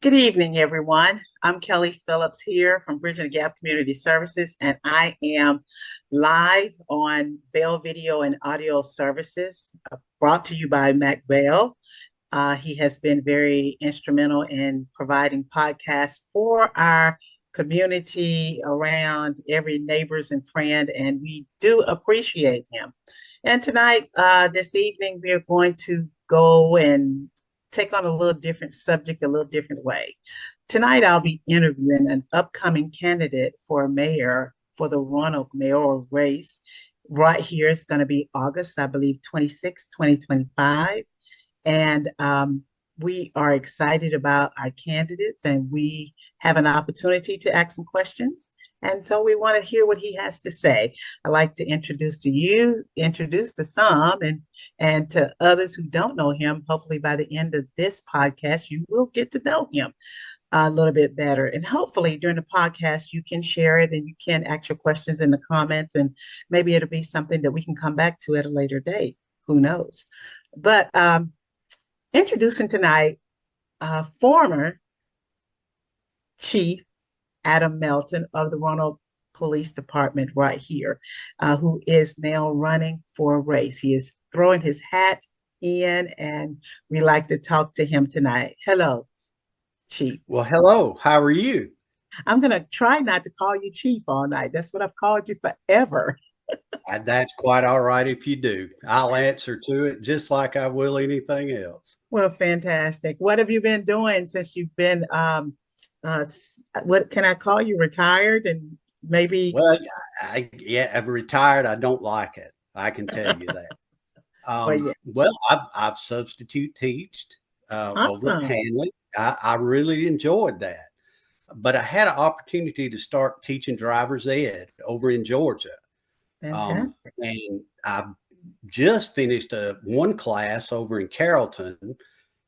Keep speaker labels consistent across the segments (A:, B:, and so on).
A: Good evening, everyone. I'm Kelly Phillips here from Bridging the Gap Community Services, and I am live on Bell Video and Audio Services, brought to you by Mac Bell. He has been very instrumental in providing podcasts for our community around every neighbors and friend, and we do appreciate him. And tonight, this evening, we are going to go and take on a little different subject, a little different way. Tonight, I'll be interviewing an upcoming candidate for mayor for the Roanoke mayoral race. Right here, it's going to be August, I believe, 26, 2025. And we are excited about our candidates, and we have an opportunity to ask some questions. And so we want to hear what he has to say. I'd like to introduce to some, and to others who don't know him. Hopefully, by the end of this podcast, you will get to know him a little bit better. And hopefully, during the podcast, you can share it and you can ask your questions in the comments, and maybe it'll be something that we can come back to at a later date. Who knows? But introducing tonight, former Chief Adam Melton of the Roanoke Police Department, right here, who is now running for a race. He is throwing his hat in, and we like to talk to him tonight. Hello, Chief.
B: Well, hello. How are you?
A: I'm going to try not to call you Chief all night. That's what I've called you forever.
B: That's quite all right if you do. I'll answer to it just like I will anything else.
A: Well, fantastic. What have you been doing since you've been, what can I call you, retired? And maybe,
B: Well, yeah, I'm retired. I don't like it. I can tell you that.
A: well, yeah,
B: I've substitute teached over at
A: awesome.
B: Hanley. I really enjoyed that. But I had an opportunity to start teaching driver's ed over in Georgia.
A: Fantastic.
B: And I just finished one class over in Carrollton,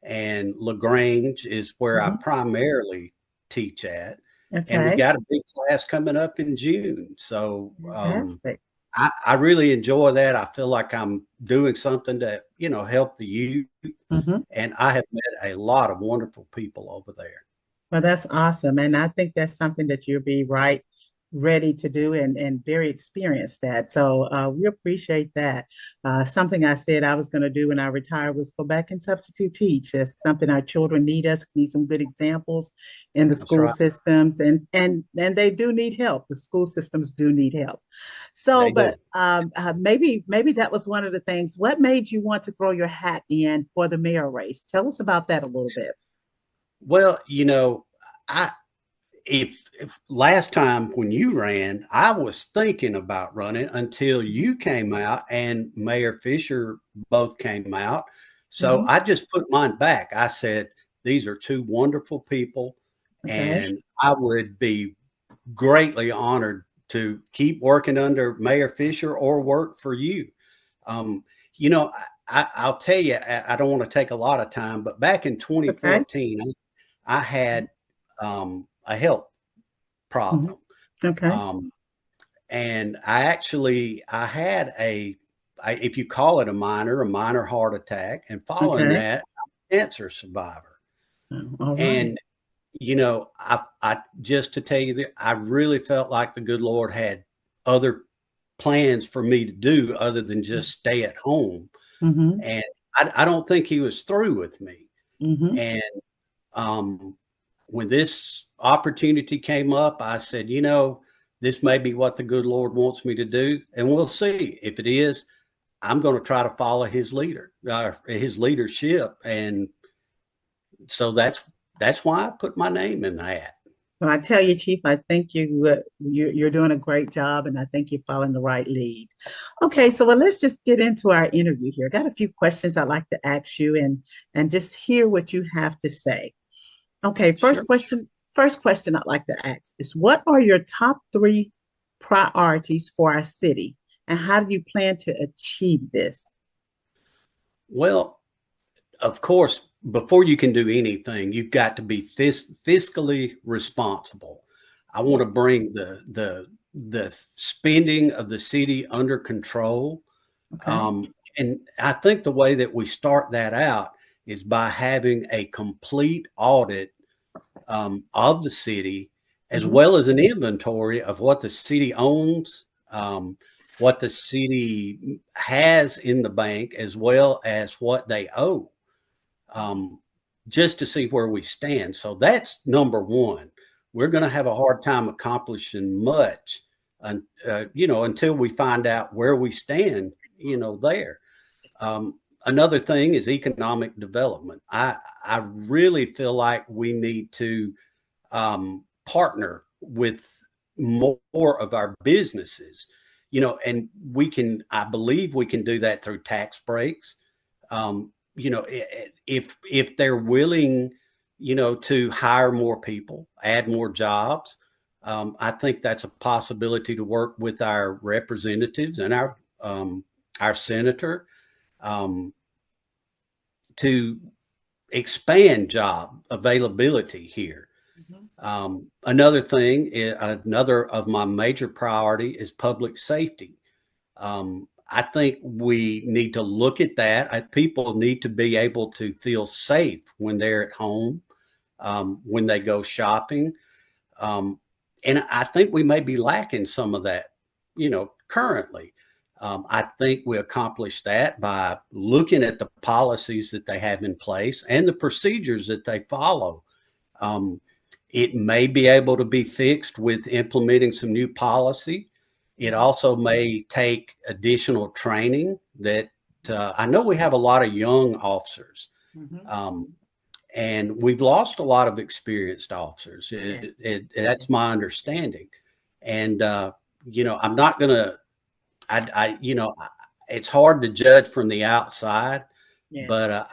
B: and LaGrange is where I
A: Mhm.
B: primarily teach at. And we
A: Okay,
B: got a big class coming up in June. So
A: fantastic.
B: I really enjoy that. I feel like I'm doing something to, help the youth.
A: Mhm.
B: And I have met a lot of wonderful people over there.
A: Well, that's awesome. And I think that's something that you'll be right ready to do, and very experienced at. So we appreciate that. Something I said I was going to do when I retired was go back and substitute teach. It's something our children need us, need some good examples in the
B: That's
A: school
B: right.
A: systems, and they do need help. The school systems do need help. So,
B: They
A: but
B: do.
A: maybe that was one of the things. What made you want to throw your hat in for the mayor race? Tell us about that a little bit.
B: Well, I if last time when you ran, I was thinking about running until you came out and Mayor Fisher both came out. So
A: Mhm.
B: I just put mine back. I said, these are two wonderful people,
A: Okay.
B: and I would be greatly honored to keep working under Mayor Fisher or work for you. Um, I'll tell you, I don't want to take a lot of time, but back in
A: Okay.
B: 2014, I had a health
A: Mhm.
B: problem.
A: Okay.
B: Um, and I had if you call it a minor heart attack. And following
A: Okay.
B: that, I'm a cancer survivor.
A: Oh, all right.
B: And, I just to tell you that I really felt like the good Lord had other plans for me to do other than just stay at home.
A: Mm-hmm.
B: And I don't think he was through with me.
A: Mm-hmm.
B: And um, when this opportunity came up, I said, this may be what the good Lord wants me to do, and we'll see. If it is, I'm going to try to follow his leadership, and so that's why I put my name in the hat.
A: Well, I tell you, Chief, I think you're doing a great job, and I think you're following the right lead. Okay, so well, let's just get into our interview here. I got a few questions I'd like to ask you, and just hear what you have to say. Okay,
B: Sure.
A: First question I'd like to ask is, what are your top three priorities for our city, and how do you plan to achieve this?
B: Well, of course, before you can do anything, you've got to be fiscally responsible. I want to bring the spending of the city under control.
A: Okay.
B: And I think the way that we start that out is by having a complete audit of the city, as
A: Mhm.
B: well as an inventory of what the city owns, what the city has in the bank, as well as what they owe, um, just to see where we stand. So that's number one. We're going to have a hard time accomplishing much, until we find out where we stand, there. Another thing is economic development. I really feel like we need to partner with more of our businesses, and I believe we can do that through tax breaks. If they're willing, to hire more people, add more jobs, I think that's a possibility to work with our representatives and our senator, um, to expand job availability here.
A: Mhm.
B: Another of my major priority is public safety. I think we need to look at that. People need to be able to feel safe when they're at home, when they go shopping. Um, and I think we may be lacking some of that, currently. I think we accomplish that by looking at the policies that they have in place and the procedures that they follow. Um, it may be able to be fixed with implementing some new policy. It
A: Mhm.
B: also may take additional training that I know we have a lot of young officers,
A: Mhm.
B: um, and we've lost a lot of experienced officers.
A: Yes.
B: That's
A: Yes.
B: my understanding. And, I'm not going to, it's hard to judge from the outside,
A: Yes.
B: but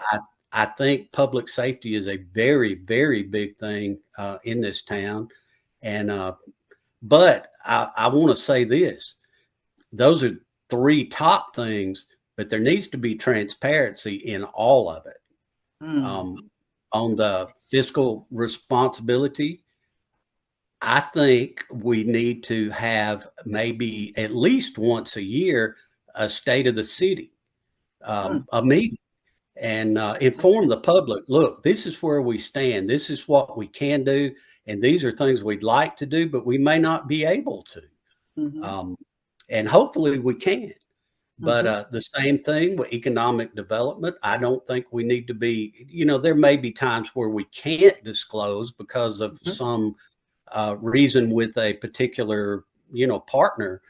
B: I think public safety is a very, very big thing in this town. And, but I want to say this, those are three top things, but there needs to be transparency in all of it.
A: Mm.
B: Um, on the fiscal responsibility, I think we need to have maybe at least once a year a state of the city,
A: Mm.
B: a meeting, and inform
A: Okay.
B: the public. Look, this is where we stand. This is what we can do, and these are things we'd like to do, but we may not be able to.
A: Mhm.
B: Um, and hopefully we can. But
A: Mhm.
B: the same thing with economic development. I don't think we need to be, there may be times where we can't disclose because of
A: Mhm.
B: some reason with a particular, partner.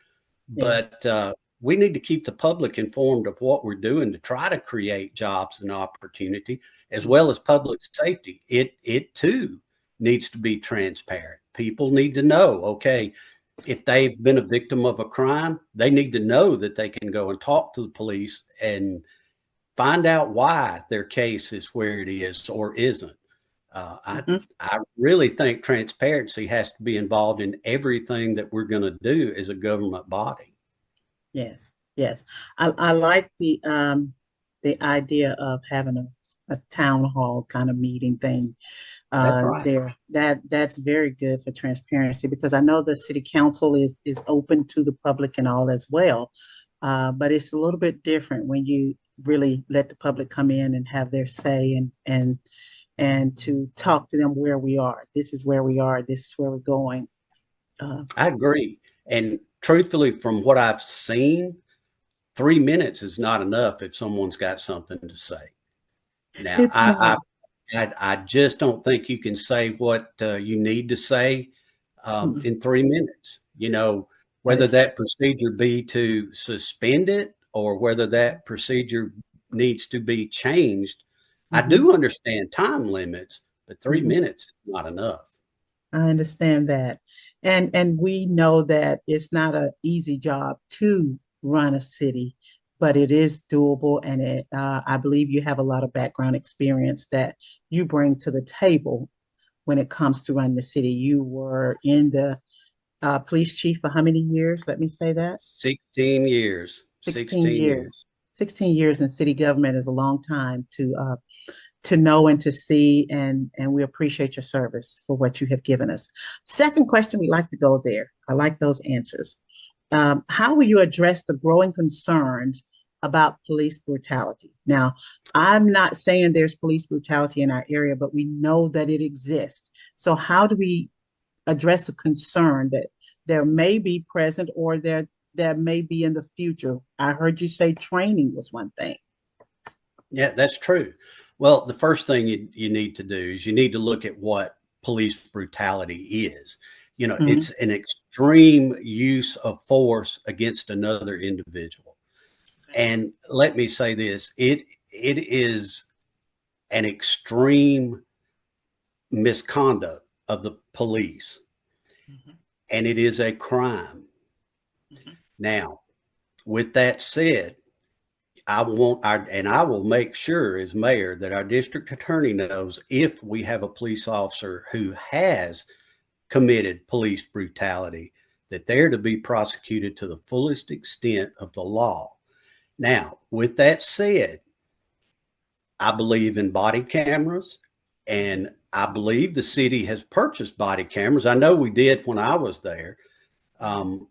A: Yes.
B: But we need to keep the public informed of what we're doing to try to create jobs and opportunity, as
A: Mhm.
B: well as public safety. It too needs to be transparent. People need to know, okay, if they've been a victim of a crime, they need to know that they can go and talk to the police and find out why their case is where it is or isn't. Uh, I
A: Mhm.
B: I really think transparency has to be involved in everything that we're going to do as a government body.
A: Yes. Yes. I like the idea of having a town hall kind of meeting thing
B: That's right.
A: there. That's very good for transparency because I know the city council is open to the public and all as well. But it's a little bit different when you really let the public come in and have their say and to talk to them where we are. This is where we are. This is where we're going. Uh,
B: I agree. And truthfully, from what I've seen, 3 minutes is not enough if someone's got something to say. Now,
A: it's not.
B: I just don't think you can say what you need to say
A: Mm,
B: in 3 minutes.
A: that
B: Whether
A: is
B: that procedure be to suspend it or whether that procedure needs to be changed. I
A: true.
B: do understand time limits, but three
A: Hmm.
B: minutes is not enough.
A: I understand that. And we know that it's not an easy job to run a city, but it is doable. And I believe you have a lot of background experience that you bring to the table when it comes to running the city. You were in the police chief for how many years? Let me say that.
B: 16 years.
A: 16
B: 16
A: years.
B: years.
A: 16 years in city government is a long time to know and to see, and we appreciate your service for what you have given us. Second question, we like to go there. I like those answers. How will you address the growing concerns about police brutality? Now, I'm not saying there's police brutality in our area, but we know that it exists. So how do we address a concern that there may be present or there may be in the future? I heard you say training was one thing.
B: Yeah, that's true. Well, the first thing you need to do is you need to look at what police brutality is. You know,
A: Mhm.
B: it's an extreme use of force against another individual.
A: Okay.
B: And let me say this, it is an extreme misconduct of the police,
A: Mhm.
B: and it is a crime.
A: Mhm.
B: Now, with that said, I will make sure as mayor that our district attorney knows if we have a police officer who has committed police brutality, that they're to be prosecuted to the fullest extent of the law. Now, with that said, I believe in body cameras,
A: Mhm.
B: and I believe the city has purchased body cameras. I know we did when I was there.
A: Right.
B: Um,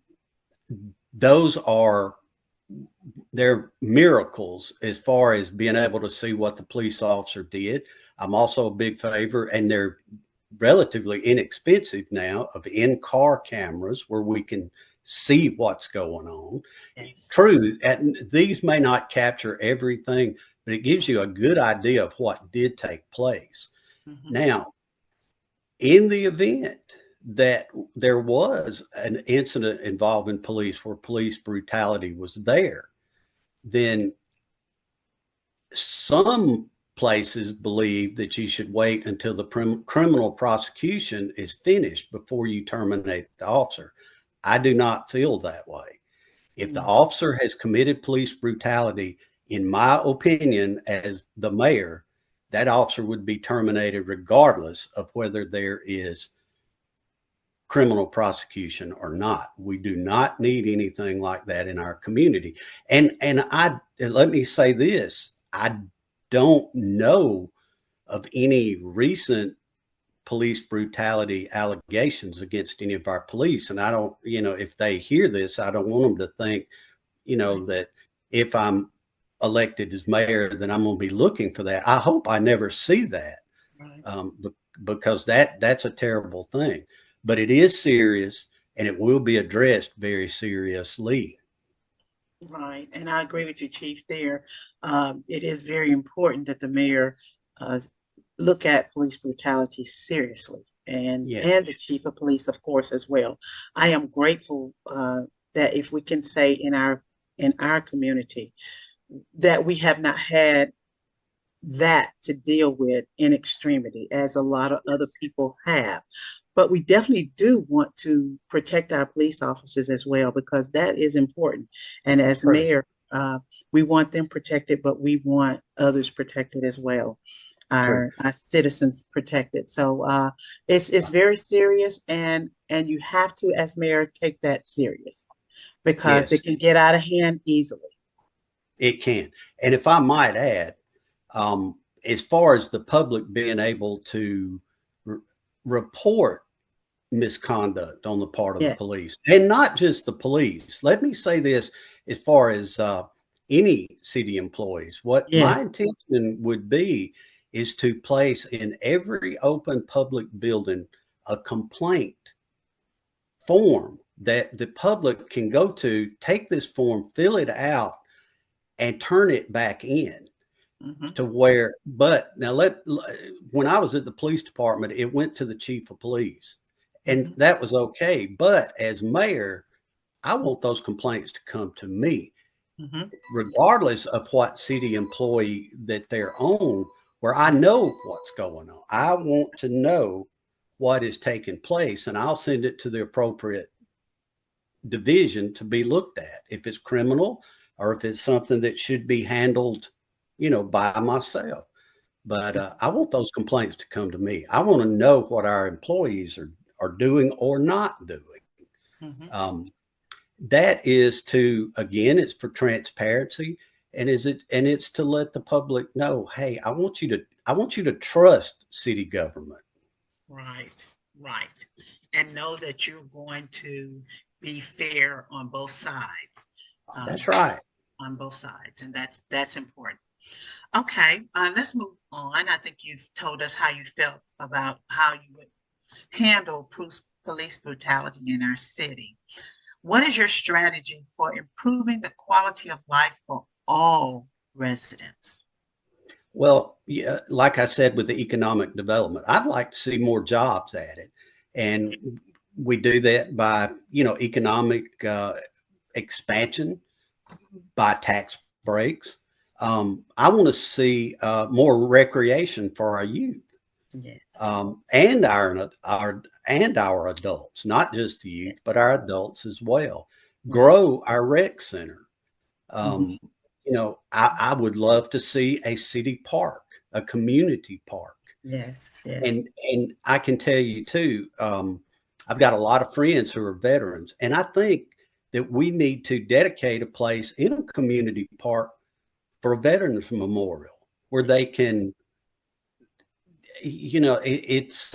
B: those are they're miracles as far as being able to see what the police officer did. I'm also a big favor, and they're relatively inexpensive now, of in-car cameras where we can see what's going on.
A: Yes.
B: True, these may not capture everything, but it gives you a good idea of what did take place.
A: Mhm.
B: Now, in the event that there was an incident involving police where police brutality was there, then some places believe that you should wait until the criminal prosecution is finished before you terminate the officer. I do not feel that way. If the
A: Mhm.
B: officer has committed police brutality, in my opinion, as the mayor, that officer would be terminated regardless of whether there is criminal prosecution or not. We do not need anything like that in our community. And I let me say this, I don't know of any recent police brutality allegations against any of our police. And I don't, if they hear this, I don't want them to think,
A: Right.
B: that if I'm elected as mayor, then I'm going to be looking for that. I hope I never see that,
A: Right.
B: um, because that's a terrible thing. But it is serious, and it will be addressed very seriously.
A: Right. And I agree with you, Chief, there. It is very important that the mayor uh, look at police brutality seriously
B: Yes,
A: and the chief of police, of course, as well. I am grateful that if we can say in our community that we have not had that to deal with in extremity as a lot of other people have. But we definitely do want to protect our police officers as well because that is important. And as
B: true.
A: mayor, we want them protected, but we want others protected as well.
B: True.
A: Our citizens protected. So it's very serious, and you have to, as mayor, take that serious because
B: Yes,
A: it can get out of hand easily.
B: it can. And if I might add, as far as the public being able to re- report misconduct on the part of the
A: Yeah.
B: police, and not just the police. Let me say this as far as any city employees. What my
A: Yes.
B: intention would be is to place in every open public building a complaint form that the public can go to, take this form, fill it out, and turn it back in
A: Hmm.
B: to where, but now when I was at the police department, it went to the chief of police, and
A: Hmm.
B: that was okay. But as mayor, I want those complaints to come to me,
A: Hmm.
B: regardless of what city employee that they're on, where I know what's going on. I want to know what is taking place, and I'll send it to the appropriate division to be looked at. If it's criminal or if it's something that should be handled, by myself. But I want those complaints to come to me. I want to know what our employees are doing or not doing.
A: Hmm.
B: Um, that is to, again, it's for transparency, and it's to let the public know, hey, I want you to trust city government.
A: Right, right. And know that you're going to be fair on both sides.
B: That's
A: Um,
B: right.
A: on both sides, and that's important. Okay, let's move on. I think you've told us how you felt about how you would handle police brutality in our city. What is your strategy for improving the quality of life for all residents?
B: Well, yeah, like I said, with the economic development, I'd like to see more jobs added. And we do that by, economic expansion, by tax breaks. I want to see more recreation for our youth,
A: Yes.
B: and our adults, not just the youth, but our adults as well.
A: Yes.
B: Grow our rec center.
A: Mhm.
B: Um, I would love to see a city park, a community park.
A: Yes. Yes.
B: And I can tell you too, I've got a lot of friends who are veterans, and I think that we need to dedicate a place in a community park for a veterans memorial where they can, it's,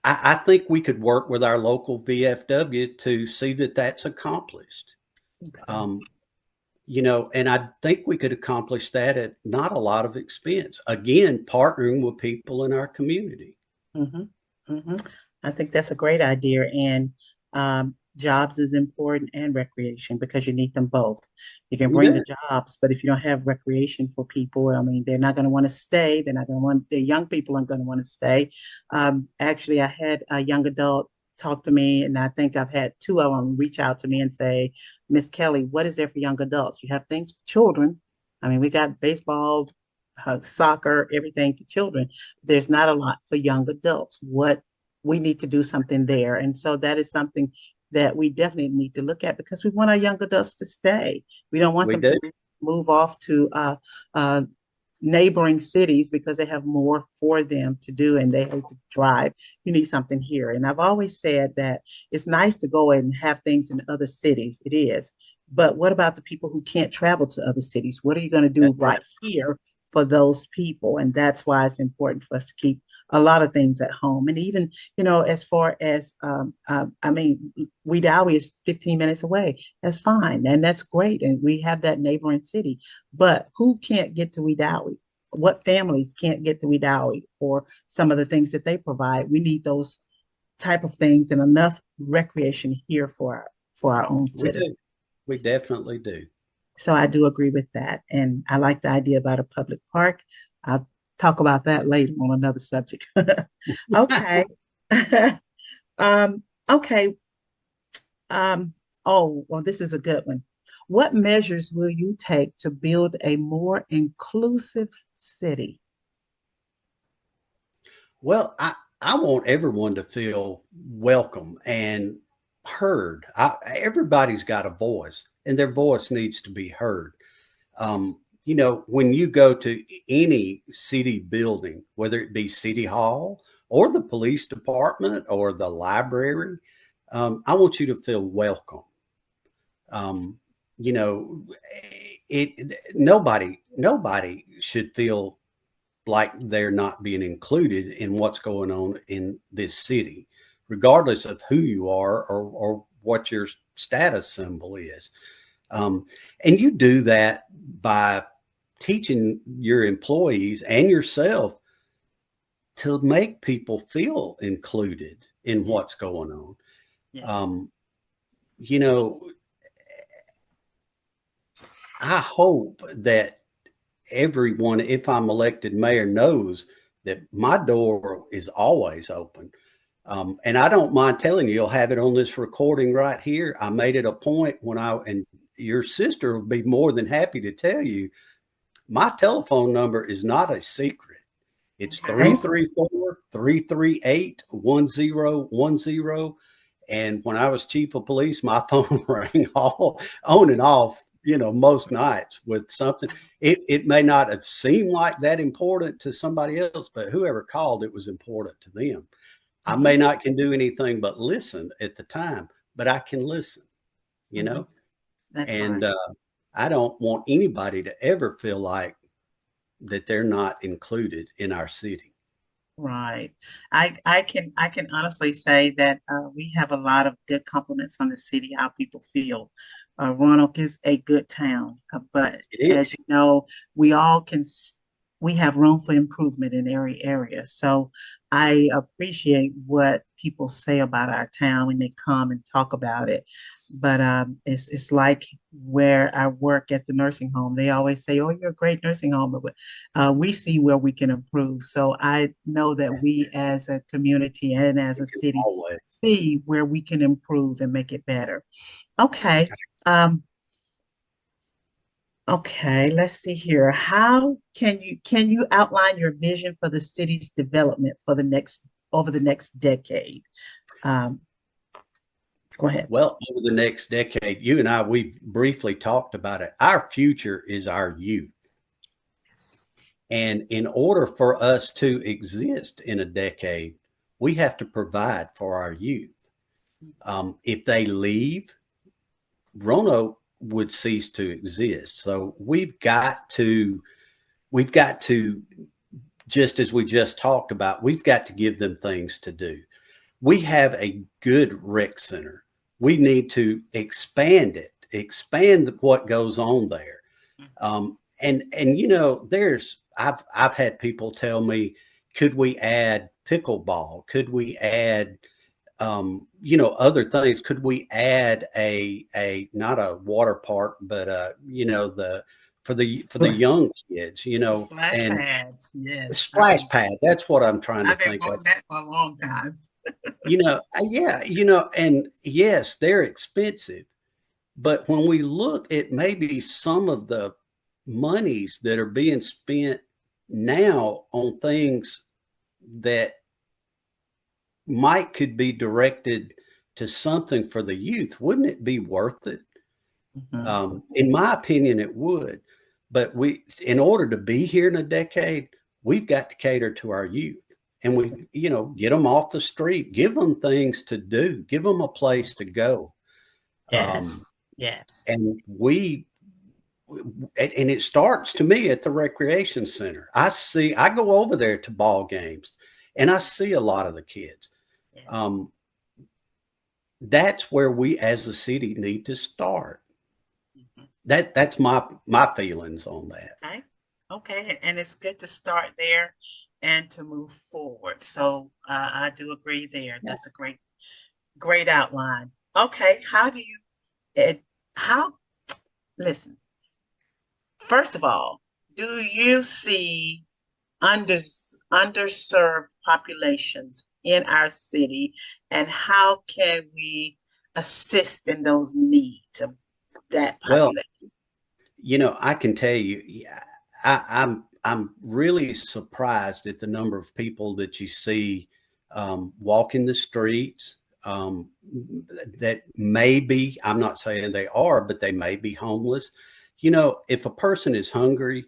B: I think we could work with our local VFW to see that that's accomplished.
A: I think so.
B: Um, and I think we could accomplish that at not a lot of expense. Again, partnering with people in our community.
A: Hmm. Hmm. I think that's a great idea. And jobs is important and recreation because you need them both. You can
B: We
A: bring the
B: do.
A: jobs, but if you don't have recreation for people, I mean, they're not going to want to stay. They're not going to want, the young people aren't going to want to stay. Actually, I had a young adult talk to me, and I think I've had two of them reach out to me and say, Miss Kelly, what is there for young adults? You have things for children. I mean, we got baseball, soccer, everything for children. There's not a lot for young adults. What we need to do something there. And so that is something that we definitely need to look at because we want our young adults to stay. We don't want
B: We
A: them
B: do.
A: to move off to uh, neighboring cities because they have more for them to do and they have to drive. You need something here. And I've always said that it's nice to go and have things in other cities. It is. But what about the people who can't travel to other cities? What are you going to do
B: That's
A: right
B: it.
A: here for those people? And that's why it's important for us to keep a lot of things at home. And even, as far as, I mean, Wedowee is 15 minutes away. That's fine. And that's great. And we have that neighboring city. But who can't get to Wedowee? What families can't get to Wedowee for some of the things that they provide? We need those type of things and enough recreation here for our own
B: We
A: citizens.
B: do. We definitely do.
A: So I do agree with that. And I like the idea about a public park. I'll talk about that later on another subject. Okay. um, okay. Um, oh, well, this is a good one. What measures will you take to build a more inclusive city?
B: Well, I want everyone to feel welcome and heard. Everybody's got a voice, and their voice needs to be heard. When you go to any city building, whether it be City Hall or the police department or the library, I want you to feel welcome. Um, you know, nobody should feel like they're not being included in what's going on in this city, regardless of who you are or what your status symbol is. And you do that by teaching your employees and yourself to make people feel included in
A: Yeah.
B: what's going on.
A: Yes.
B: Um, you know, I hope that everyone, if I'm elected mayor, knows that my door is always open. And I don't mind telling you, you'll have it on this recording right here. I made it a point and your sister will be more than happy to tell you, my telephone number is not a secret. It's
A: Okay.
B: 334-338-1010. And when I was chief of police, my phone rang all on and off, most nights with something. It may not have seemed like that important to somebody else, but whoever called, it was important to them. I
A: Hmm.
B: may not can do anything but listen at the time, but I can listen, you
A: Hmm.
B: know,
A: That's
B: and
A: right.
B: I don't want anybody to ever feel like that they're not included in our city.
A: Right. I can honestly say that we have a lot of good compliments on the city, how people feel. Roanoke is a good town, but
B: It
A: as
B: is.
A: you know, we all can. we have room for improvement in every area. So I appreciate what people say about our town when they come and talk about it. But it's like where I work at the nursing home. They always say, "Oh, you're a great nursing home," but we see where we can improve. So I know that we, as a community and as a city,
B: Always.
A: see where we can improve and make it better. Okay. Um, Okay, let's see here. How can you outline your vision for the city's development for the next over the next decade? Um, Go ahead.
B: Well, over the next decade, you and I, we've briefly talked about it. Our future is our youth. And in order for us to exist in a decade, we have to provide for our youth. If they leave, Roanoke would cease to exist. So we've got to, just as we just talked about, we've got to give them things to do. We have a good rec center. We need to expand it, expand what goes on there. And there's I've had people tell me, could we add pickleball? Could we add other things? Could we add a not a water park, but the for the
A: Spl-
B: young kids,
A: Splash
B: and
A: pads. Yes,
B: splash pad. That's what I'm trying to
A: I've been
B: think of.
A: wanting that for a long time.
B: Yeah, and yes, they're expensive, but when we look at maybe some of the monies that are being spent now on things that might could be directed to something for the youth, wouldn't it be worth it?
A: Mhm.
B: In my opinion, it would. But in order to be here in a decade, we've got to cater to our youth, and get them off the street, give them things to do, give them a place to go.
A: Yes,
B: Um,
A: yes.
B: and and it starts to me at the recreation center. I go over there to ball games, and I see a lot of the kids.
A: Yes.
B: Um, that's where we as a city need to start.
A: Mhm.
B: That's my feelings on that.
A: Okay. Okay, and it's good to start there and to move forward. So I do agree there.
B: Yeah.
A: That's a great outline. Okay, how do you it how listen, first of all, do you see underserved populations in our city, and how can we assist in those needs of that
B: Well,
A: population?
B: I can tell you, yeah, I'm really surprised at the number of people that you see walking the streets, that may be, I'm not saying they are, but they may be homeless. If a person is hungry,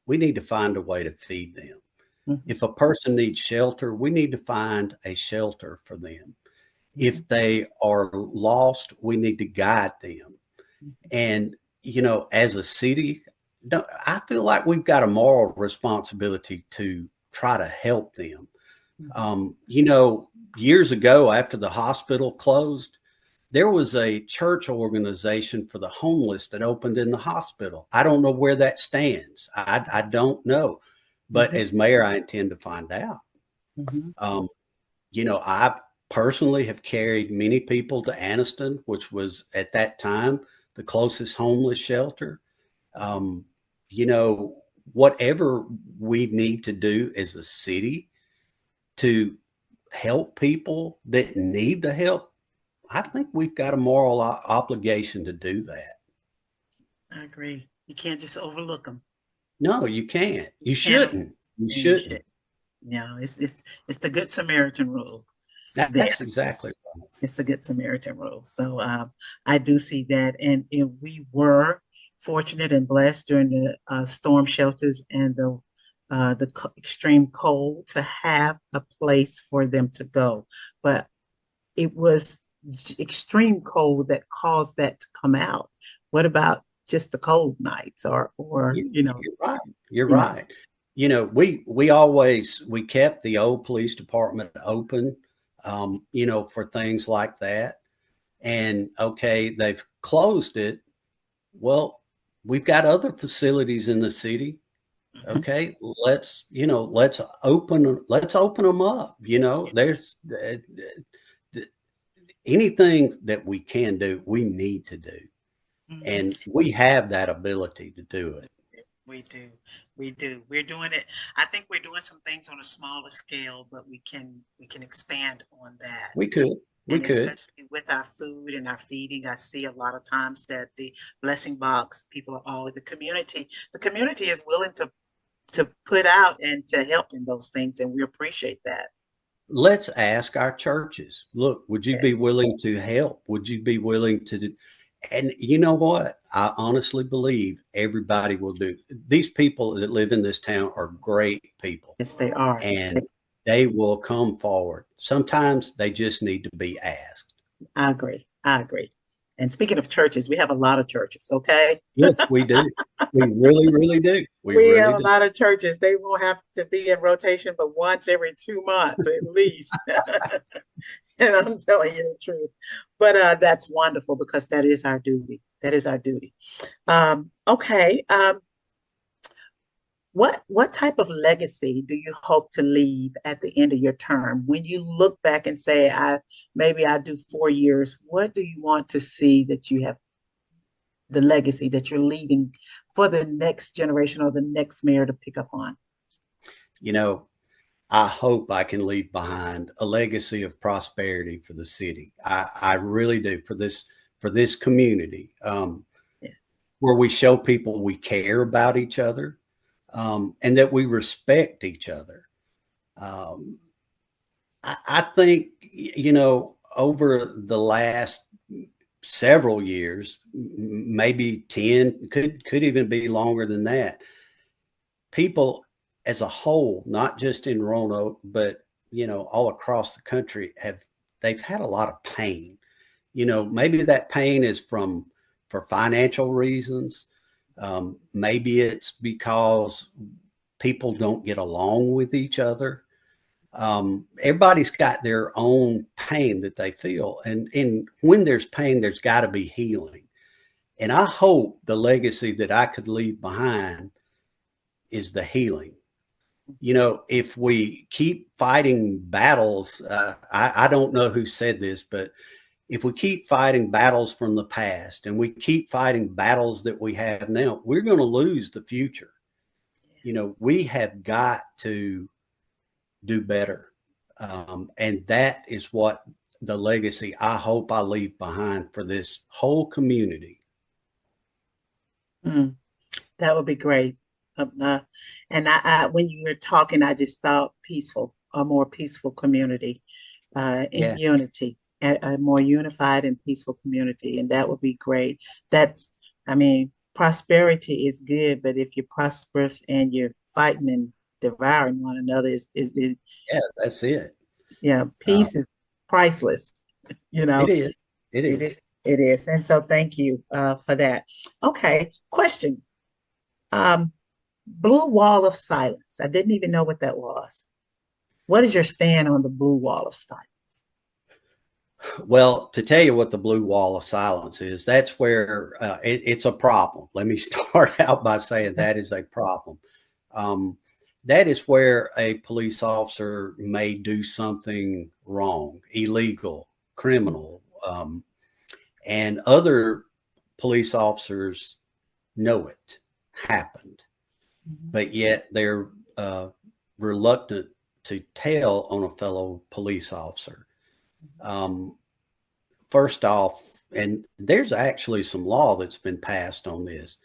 B: we need to find a way to feed them.
A: Mhm,
B: If a person needs shelter, we need to find a shelter for them.
A: mhm,
B: If they are lost, we need to guide them.
A: mhm,
B: And, as a city, I feel like we've got a moral responsibility to try to help them.
A: mhm.
B: Um, you know, Years ago, after the hospital closed, there was a church organization for the homeless that opened in the hospital. I don't know where that stands. I don't know. But
A: Mhm,
B: as mayor, I intend to find out.
A: mhm.
B: Um, I personally have carried many people to Anniston, which was at that time the closest homeless shelter. Um, you know, Whatever we need to do as a city to help people that need the help, I think we've got a moral obligation to do that.
A: I agree. You can't just overlook them.
B: No, you can't.
A: You
B: You
A: can't, over-
B: shouldn't. You
A: and you should.
B: shouldn't.
A: It's the Good Samaritan rule there.
B: That's exactly right.
A: It's the Good Samaritan rule. So I do see that, and we were fortunate and blessed during the storm shelters and the extreme cold to have a place for them to go. But it was extreme cold that caused that to come out. What about just the cold nights, or
B: You're right. You're
A: you know,
B: right. We kept the old police department open, for things like that. And okay, they've closed it. Well, we've got other facilities in the city.
A: Mhm.
B: Okay, let's open them up. There's anything that we can do, we need to do,
A: Mhm.
B: and we have that ability to do it.
A: We do. We do. We're doing it. I think we're doing some things on a smaller scale, but we can expand on that.
B: We could, we
A: And
B: could.
A: especially with our food and our feeding, I see a lot of times that the blessing box, people are all the community is willing to put out and to help in those things, and we appreciate that.
B: Let's ask our churches. Look, would you
A: Yeah.
B: be willing to help? Would you be willing to do? And you know what? I honestly believe everybody will do. These people that live in this town are great people,
A: Yes, they are.
B: and they will come forward. Sometimes they just need to be asked.
A: I agree. I agree. And speaking of churches, we have a lot of churches, okay?
B: Yes, we do. We really, really do. We
A: We have
B: really
A: a
B: do.
A: lot of churches. They will have to be in rotation, but once every 2 months at least. And I'm telling you the truth. But that's wonderful because that is our duty. That is our duty. Okay. What type of legacy do you hope to leave at the end of your term? When you look back and say, maybe I do 4 years, what do you want to see that you have the legacy that you're leaving for the next generation or the next mayor to pick up on?
B: You know, I hope I can leave behind a legacy of prosperity for the city. I really do, for this community,
A: Yes.
B: where we show people we care about each other, and that we respect each other. Um, I think, over the last several years, maybe 10, could even be longer than that, people as a whole, not just in Roanoke, but all across the country, they've had a lot of pain. Maybe that pain is for financial reasons. Maybe it's because people don't get along with each other. Everybody's got their own pain that they feel, and when there's pain, there's got to be healing. And I hope the legacy that I could leave behind is the healing. If we keep fighting battles, I don't know who said this, but if we keep fighting battles from the past and we keep fighting battles that we have now, we're going to lose the future.
A: Yes.
B: We have got to do better. And that is what the legacy I hope I leave behind for this whole community.
A: Mm, that would be great. And when you were talking, I just thought peaceful, a more peaceful community, in
B: Yeah,
A: unity, a more unified and peaceful community, and that would be great. That's, I mean, prosperity is good, but if you're prosperous and you're fighting and devouring one another, is
B: yeah, that's it.
A: yeah,
B: Uh,
A: peace is priceless. You
B: it
A: know,
B: is. It
A: it is.
B: is.
A: It is, and so thank you for that. Okay, question. Um, Blue wall of silence. I didn't even know what that was. What is your stand on the blue wall of silence?
B: Well, to tell you what the blue wall of silence is, that's where it's a problem. Let me start out by saying
A: Okay.
B: that is a problem. Um, that is where a police officer may do something wrong, illegal, criminal, and other police officers know it happened,
A: Mhm.
B: but yet they're reluctant to tell on a fellow police officer. Um, First off, and there's actually some law that's been passed on this.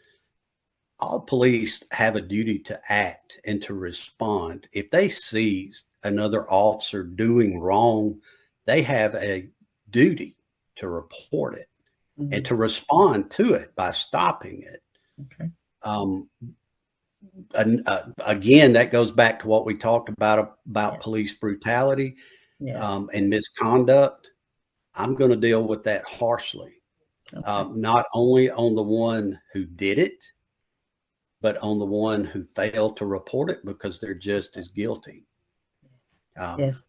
B: All police have a duty to act and to respond. If they see another officer doing wrong, they have a duty to report it and
A: Mhm.
B: to respond to it by stopping it.
A: Okay.
B: Um, Again, that goes back to what we talked about
A: Yeah.
B: police brutality
A: Yes.
B: and misconduct. I'm going to deal with that harshly,
A: Okay.
B: not only on the one who did it, but on the one who failed to report it because they're just as guilty.
A: Yes.
B: Um,
A: Yes.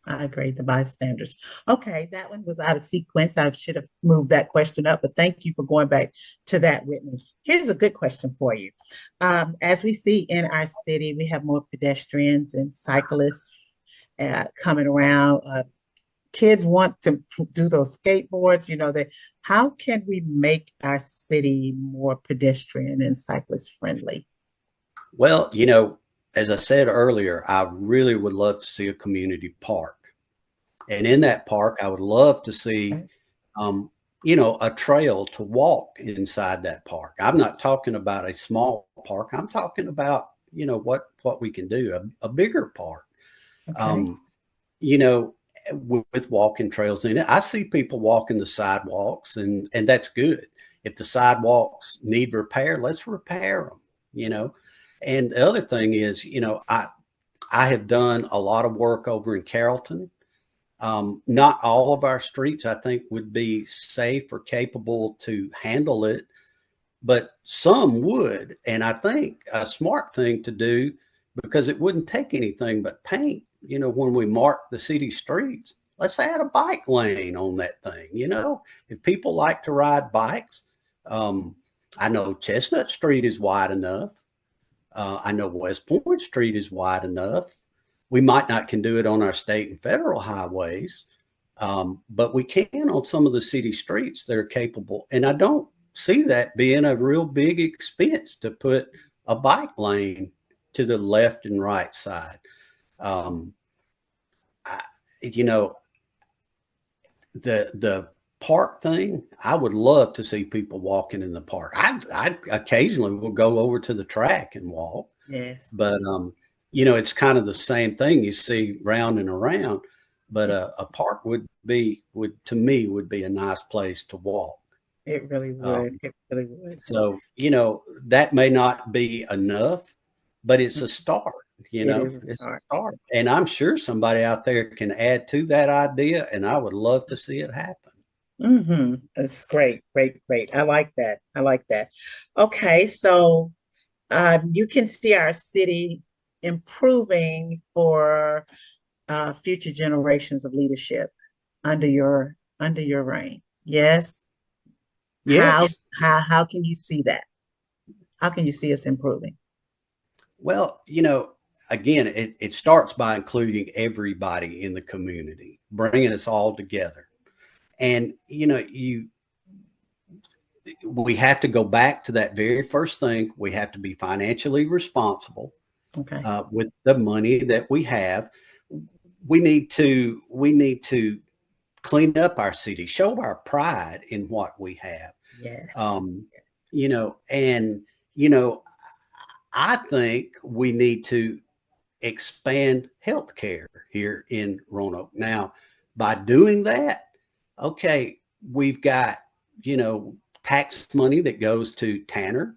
A: I agree, the bystanders. Okay, that one was out of sequence. I should have moved that question up, but thank you for going back to that, Whitney. Here's a good question for you. As we see in our city, we have more pedestrians and cyclists coming around. Kids want to do those skateboards, how can we make our city more pedestrian and cyclist friendly?
B: Well, as I said earlier, I really would love to see a community park. And in that park, I would love to see,
A: Okay.
B: um, a trail to walk inside that park. I'm not talking about a small park. I'm talking about, what we can do, a bigger park.
A: Okay.
B: Um, you know, with walking trails in it. I see people walking the sidewalks, and that's good. If the sidewalks need repair, let's repair them. And the other thing is, I have done a lot of work over in Carrollton. Not all of our streets, I think, would be safe or capable to handle it, but some would. And I think a smart thing to do, because it wouldn't take anything but paint, when we mark the city streets, let's add a bike lane on that thing. If people like to ride bikes, um, I know Chestnut Street is wide enough. I know West Point Street is wide enough. We might not can do it on our state and federal highways, but we can on some of the city streets that are capable. And I don't see that being a real big expense to put a bike lane to the left and right side. Um, I, you know, the park thing, I would love to see people walking in the park. I occasionally will go over to the track and walk,
A: Yes,
B: but it's kind of the same thing you see round and around. But a park would to me would be a nice place to walk.
A: it really would.
B: Um,
A: It really would.
B: so that may not be enough, but it's a start.
A: It is a
B: It's a
A: start.
B: start, and I'm sure somebody out there can add to that idea, and I would love to see it happen.
A: That's great, great, great. I like that. I like that. Okay, so you can see our city improving for future generations of leadership under your reign. Yes. How
B: Yes.
A: how can you see that? How can you see us improving?
B: Well, again, it starts by including everybody in the community, bringing us all together. And, we have to go back to that very first thing. We have to be financially responsible
A: Okay.
B: with the money that we have. We need to clean up our city, show our pride in what we have.
A: Yes.
B: Um, and you know, I think we need to expand healthcare here in Roanoke. Now, by doing that, okay, we've got, tax money that goes to Tanner.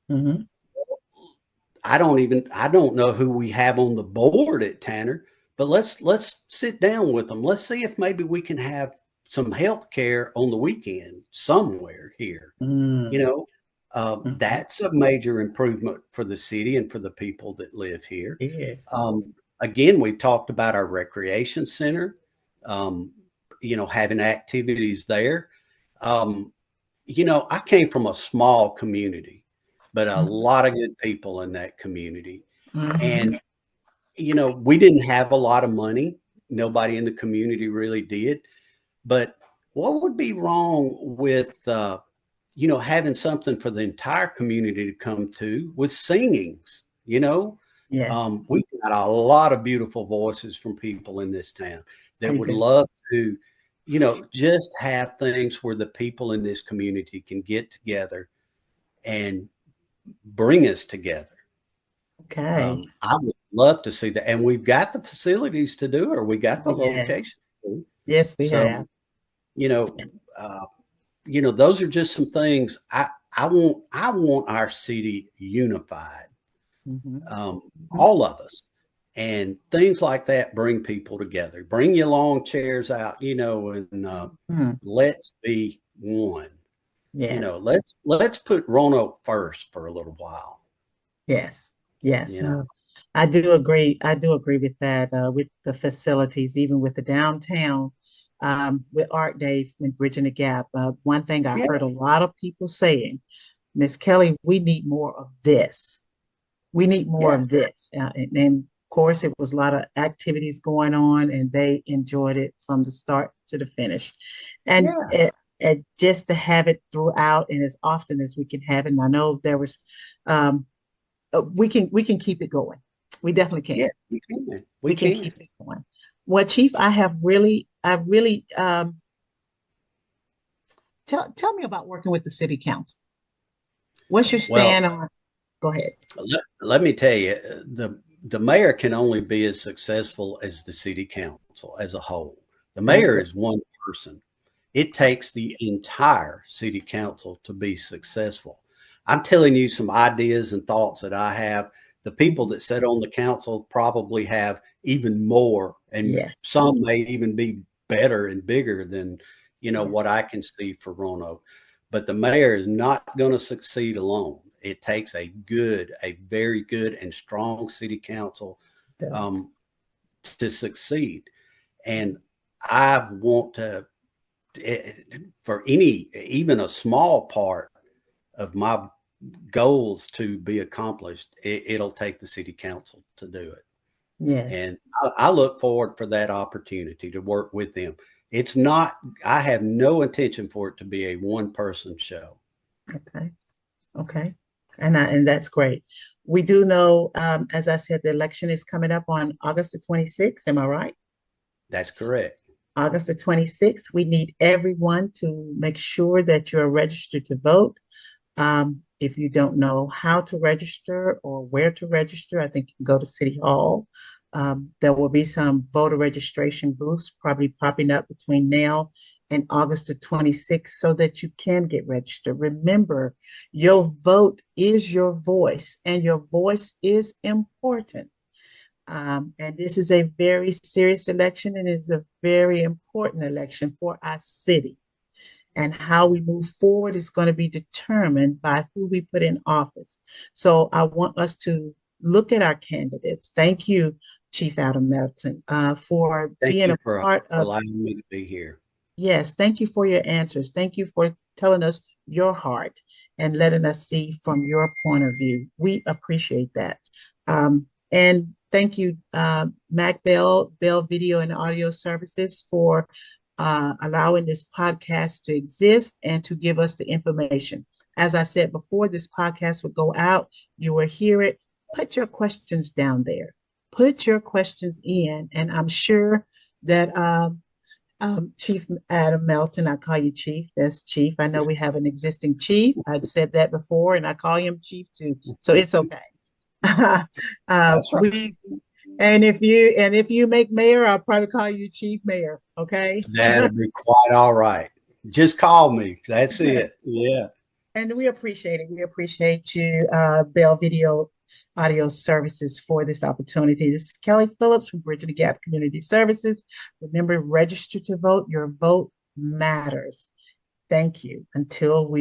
A: Hmm.
B: I don't know who we have on the board at Tanner, but let's sit down with them. Let's see if maybe we can have some health care on the weekend somewhere here. You
A: Mm.
B: know,
A: Hmm.
B: that's a major improvement for the city and for the people that live here.
A: Yes.
B: Again, we've talked about our recreation center, um, having activities there. Um, I came from a small community, but a lot of good people in that community.
A: Hmm.
B: And, we didn't have a lot of money. Nobody in the community really did. But what would be wrong with, having something for the entire community to come to with singings?
A: Yes,
B: We got a lot of beautiful voices from people in this town that
A: we
B: would
A: do.
B: love to, just have things where the people in this community can get together and bring us together.
A: Okay.
B: I would love to see that. And we've got the facilities to do it, or we got the
A: Yes.
B: location. To do it.
A: Yes, we
B: So,
A: have.
B: you know, uh, those are just some things I want our city unified,
A: Hmm. Hmm.
B: all of us. And things like that bring people together. Bring your long chairs out, and
A: Hmm.
B: let's be one.
A: Yes.
B: Let's put Roanoke first for a little while.
A: Yes. Yes.
B: You know.
A: I do agree. I do agree with that, with the facilities, even with the downtown, with Art Day and Bridging the Gap. One thing I
B: Yeah,
A: heard a lot of people saying, Miss Kelly, we need more of this. We need more
B: yeah,
A: of this. And of course, it was a lot of activities going on, and they enjoyed it from the start to the finish. And
B: yeah,
A: it just to have it throughout and as often as we can have it. And I know there was, um, we can keep it going. We definitely
B: yeah.
A: can.
B: We can. We
A: We can
B: can.
A: keep it going. Well, Chief, I really tell me about working with the city council. What's your
B: Well,
A: stand on? Go ahead.
B: let me tell you, the mayor can only be as successful as the city council as a whole. The
A: I
B: mayor
A: agree.
B: is one person. It takes the entire city council to be successful. I'm telling you some ideas and thoughts that I have. The people
A: Mhm.
B: that sit on the council probably have even more, and
A: Yes,
B: some may even be better and bigger than
A: yes,
B: what I can see for Roanoke. But the mayor is not going to succeed alone. It takes a very good and strong city council
A: it does.
B: um, to succeed. And I want to, for even a small part of my goals to be accomplished, it'll take the city council to do it.
A: Yes.
B: And I look forward for that opportunity to work with them. It's not, I have no intention for it to be a one person show.
A: Okay. Okay. And that's great. We do know, as I said, the election is coming up on August the 26th. Am I right?
B: That's correct.
A: August the 26th. We need everyone to make sure that you're registered to vote. If you don't know how to register or where to register, I think you can go to City Hall. There will be some voter registration booths probably popping up between now and August the 26th so that you can get registered. Remember, your vote is your voice, and your voice is important. And this is a very serious election and is a very important election for our city. And how we move forward is going to be determined by who we put in office. So I want us to look at our candidates. Thank you, Chief Adam Melton, for
B: Thank
A: being
B: you
A: a
B: for
A: part of.
B: allowing me to be here.
A: Yes, thank you for your answers. Thank you for telling us your heart and letting us see from your point of view. We appreciate that. And thank you, Mac Bell Video and Audio Services, for allowing this podcast to exist and to give us the information. As I said before, this podcast would go out. You will hear it. Put your questions down there. Put your questions in, and I'm sure that Chief Adam Melton, I call you Chief. That's Chief. I know we have an existing Chief. I've said that before, and I call him Chief too, so it's okay.
B: That's right.
A: We and if you make mayor, I'll probably call you Chief Mayor. Okay.
B: That'll be quite all right. Just call me. That's it. Yeah.
A: And we appreciate it. We appreciate you, Bell Video Audio Services, for this opportunity. This is Kelly Phillips from Bridging the Gap Community Services. Remember, register to vote. Your vote matters. Thank you. Until we